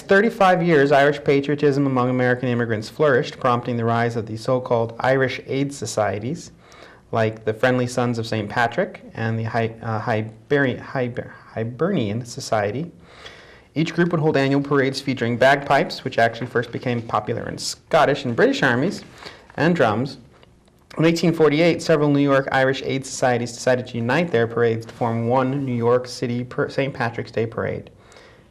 next 35 years, Irish patriotism among American immigrants flourished, prompting the rise of the so-called Irish aid societies, like the Friendly Sons of St. Patrick and the Hibernian Society. Each group would hold annual parades featuring bagpipes, which actually first became popular in Scottish and British armies, and drums. In 1848, several New York Irish aid societies decided to unite their parades to form one New York City St. Patrick's Day Parade,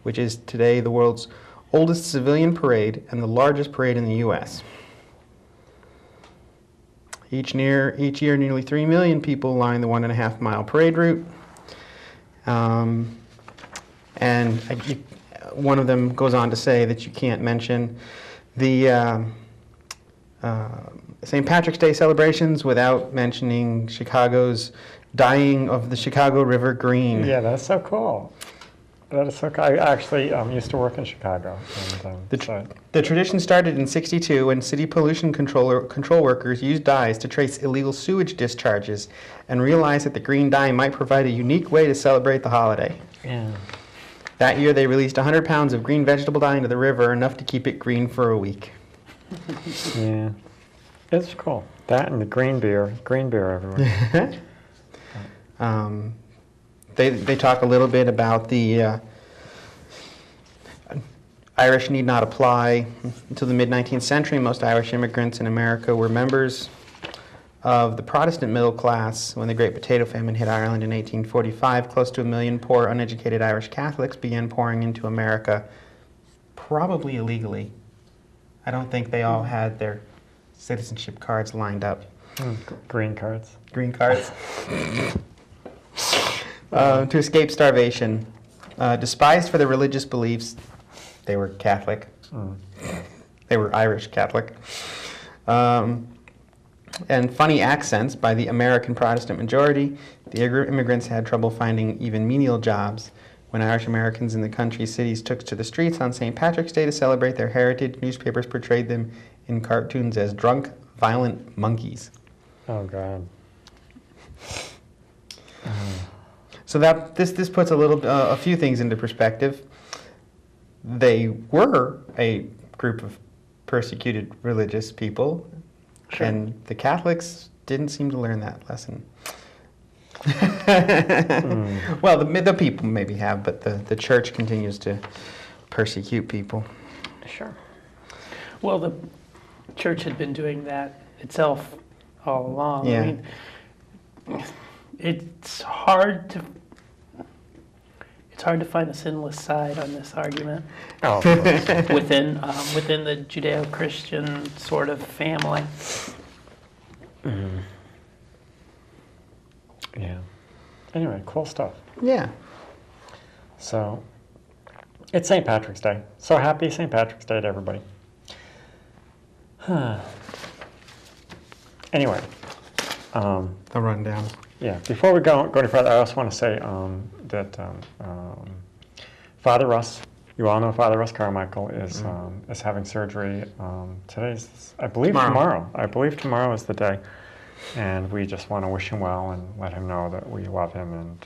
which is today the world's oldest civilian parade and the largest parade in the U.S. Each year, nearly 3 million people line the 1.5-mile parade route. One of them goes on to say that you can't mention the St. Patrick's Day celebrations without mentioning Chicago's dyeing of the Chicago River green. Yeah, that's so cool. That is so cool. I actually used to work in Chicago. And, the tradition started in '62 when city pollution control workers used dyes to trace illegal sewage discharges and realized that the green dye might provide a unique way to celebrate the holiday. Yeah. That year they released 100 pounds of green vegetable dye into the river, enough to keep it green for a week. Yeah. It's cool. That and the green beer everywhere. They talk a little bit about the Irish need not apply. Until the mid-19th century, most Irish immigrants in America were members of the Protestant middle class. When the Great Potato Famine hit Ireland in 1845, close to 1 million poor, uneducated Irish Catholics began pouring into America, probably illegally. I don't think they all had their citizenship cards lined up. Green cards. Green cards. To escape starvation. Despised for their religious beliefs, they were Catholic. They were Irish Catholic. And funny accents by the American Protestant majority, the immigrants had trouble finding even menial jobs. When Irish Americans in the country cities took to the streets on St. Patrick's Day to celebrate their heritage, newspapers portrayed them in cartoons as drunk, violent monkeys. Oh, God. So this puts a few things into perspective. They were a group of persecuted religious people, sure. And the Catholics didn't seem to learn that lesson. Well, the people maybe have, but the church continues to persecute people. Sure. Well, the church had been doing that itself all along. Yeah. I mean, it's hard to find a sinless side on this argument. Oh, within the Judeo-Christian sort of family. Mm-hmm. Yeah. Anyway, cool stuff. Yeah. So, it's St. Patrick's Day. So happy St. Patrick's Day to everybody. Anyway. The rundown. Yeah. Before we go any further, I also want to say that Father Russ, you all know Father Russ Carmichael is having surgery. Today's, I believe, tomorrow. I believe tomorrow is the day. And we just want to wish him well and let him know that we love him and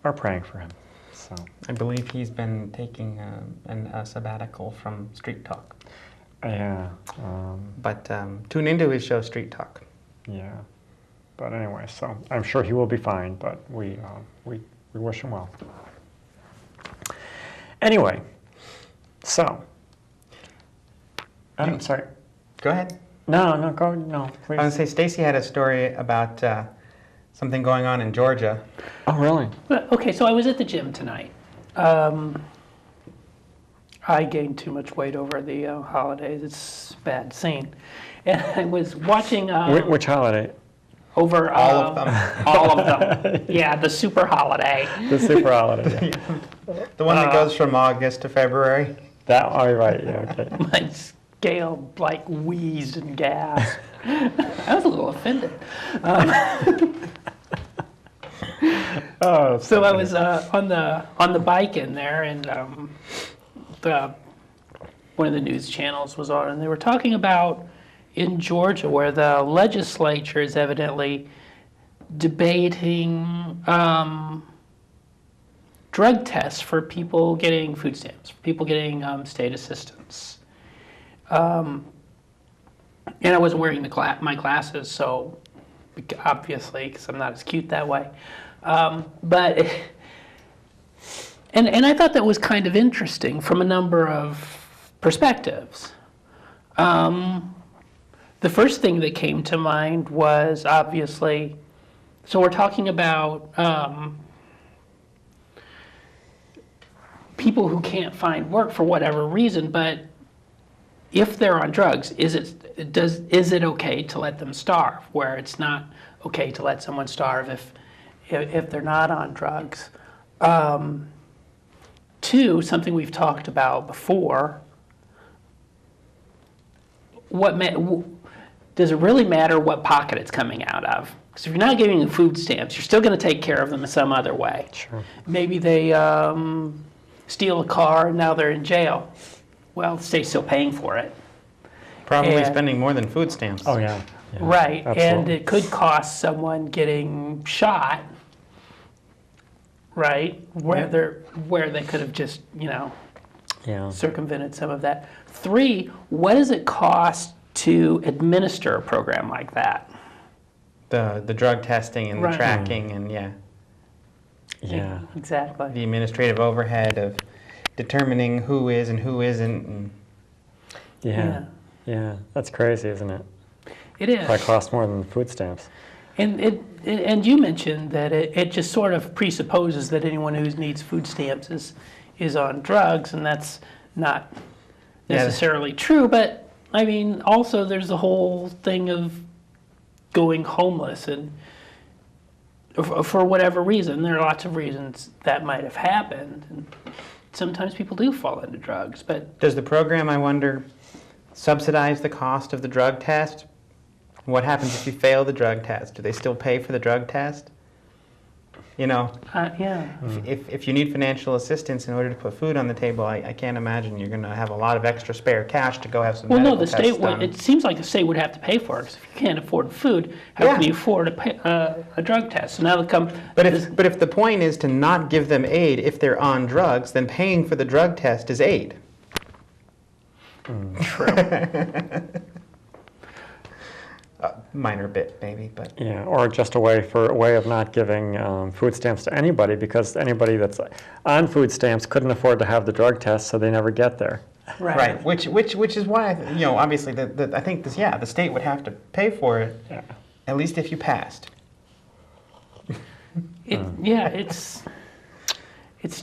are praying for him. So I believe he's been taking a sabbatical from Street Talk. Yeah. But tune into his show, Street Talk. Yeah. But anyway, so I'm sure he will be fine, but we wish him well. Anyway, so I'm sorry. Go ahead. No, please. I was going to say, Stacy had a story about something going on in Georgia. Oh, really? Well, okay, so I was at the gym tonight. I gained too much weight over the holidays. It's a bad scene. And I was watching... Which holiday? Over all of them. All of them. Yeah, the super holiday. The super holiday. Yeah. The one that goes from August to February. That, oh, right, yeah, okay. My scale like wheezed and gasped. I was a little offended. So I was on the bike in there, and one of the news channels was on, and they were talking about in Georgia where the legislature is evidently debating drug tests for people getting food stamps, for people getting state assistance. And I wasn't wearing my glasses, so obviously, because I'm not as cute that way. But and I thought that was kind of interesting from a number of perspectives. The first thing that came to mind was obviously, so we're talking about people who can't find work for whatever reason, but if they're on drugs, is it okay to let them starve? Where it's not okay to let someone starve if they're not on drugs. Two, something we've talked about before. Does it really matter what pocket it's coming out of? Because if you're not giving them food stamps, you're still going to take care of them in some other way. Sure. Maybe they steal a car and now they're in jail. Well, the state's still paying for it. Probably And- spending more than food stamps. Oh, yeah. Yeah, Right, and absolutely. it could cost someone getting shot, right? Where they could have just, Yeah. circumvented some of that. Three, what does it cost to administer a program like that? The drug testing and the Right. tracking and Yeah. Exactly. the administrative overhead of determining who is and who isn't. And Yeah. Yeah. That's crazy, isn't it? It is. That costs more than food stamps. And you mentioned that it just sort of presupposes that anyone who needs food stamps is on drugs, and that's not Yeah. necessarily true. But I mean, also there's the whole thing of going homeless, and for whatever reason, there are lots of reasons that might have happened, and sometimes people do fall into drugs. But does the program, I wonder, subsidize the cost of the drug test? What happens if you fail the drug test? Do they still pay for the drug test? yeah. If you need financial assistance in order to put food on the table, I can't imagine you're going to have a lot of extra spare cash to go have some Well, no, medical the state tests done. would, it seems like the state would have to pay for it, 'cause if you can't afford food, how can Yeah. you afford a drug test? So now they come, But if the point is to not give them aid if they're on drugs, then paying for the drug test is aid. Minor bit, maybe, but Yeah, or just a way of not giving food stamps to anybody, because anybody that's on food stamps couldn't afford to have the drug test, so they never get there. right. Which is why obviously I think the state would have to pay for it Yeah. at least if you passed. Yeah, it's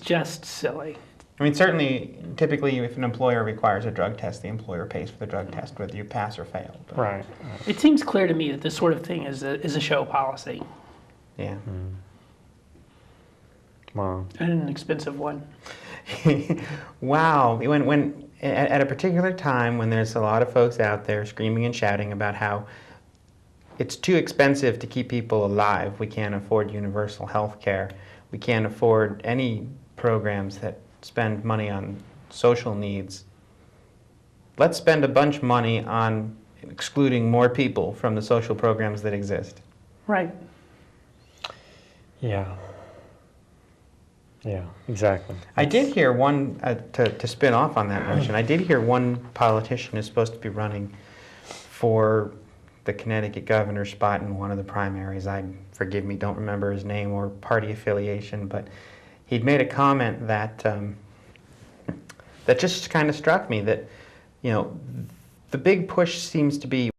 just silly. I mean, certainly, typically, if an employer requires a drug test, the employer pays for the drug test, whether you pass or fail. But, Right. It seems clear to me that this sort of thing is a show policy, yeah. Wow. and an expensive one. Wow. When at a particular time when there's a lot of folks out there screaming and shouting about how it's too expensive to keep people alive, we can't afford universal health care, we can't afford any programs that spend money on social needs. Let's spend a bunch of money on excluding more people from the social programs that exist. Right. Yeah. Yeah, exactly. I did hear one, to spin off on that notion, I did hear one politician who's supposed to be running for the Connecticut governor spot in one of the primaries. Forgive me, don't remember his name or party affiliation, but he'd made a comment that that just kind of struck me, that the big push seems to be